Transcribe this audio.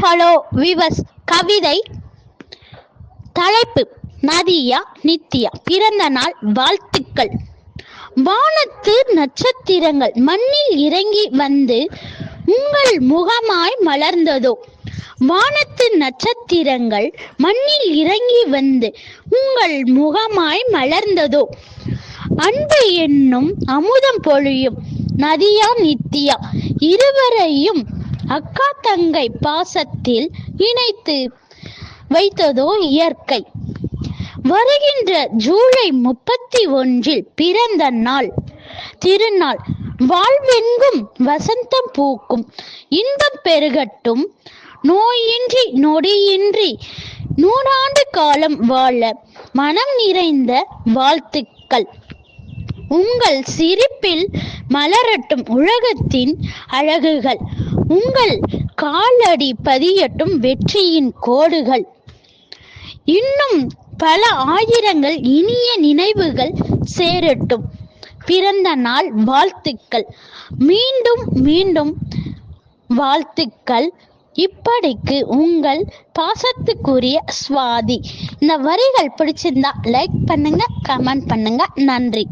Hello விவஸ். கவிதை தலைப்பு நதியா நித்யா. பிறந்த நாள் வாழ்த்துக்கள். வானத்து நட்சத்திரங்கள் மண்ணில் இறங்கி வந்து உங்கள் முகமாய் மலர்ந்ததோ. வானத்து நட்சத்திரங்கள் மண்ணில் இறங்கி வந்து உங்கள் முகமாய் மலர்ந்ததோ. அன்பு என்னும் அமுதம் பொழியும் நதியா நித்யா. இருவரையும் அக்கா தங்கை பாசத்தில் இணைத்து வைத்ததோ இயற்கை. வருகின்ற ஜூலை 31 பிறந்த நாள் திருநாள். வாழ்வெங்கும் வசந்தம் பூக்கும், இன்பம் பெருகட்டும், நோயின்றி நொடியின்றி 100 ஆண்டு காலம் வாழ மனம் நிறைந்த வாழ்த்துக்கள். உங்கள் சிரிப்பில் மலரட்டும் உலகத்தின் அழகுகள். உங்கள் காலடி பதியட்டும் வெற்றியின் கோடுகள். இன்னும் பல ஆயிரங்கள் இனிய நினைவுகள் சேரட்டும். பிறந்த நாள் வாழ்த்துக்கள். மீண்டும் மீண்டும் வாழ்த்துக்கள். இப்படிக்கு உங்கள் பாசத்துக்குரிய சுவாதி. இந்த வரிகள் பிடிச்சிருந்தா லைக் பண்ணுங்க, கமெண்ட் பண்ணுங்க. நன்றி.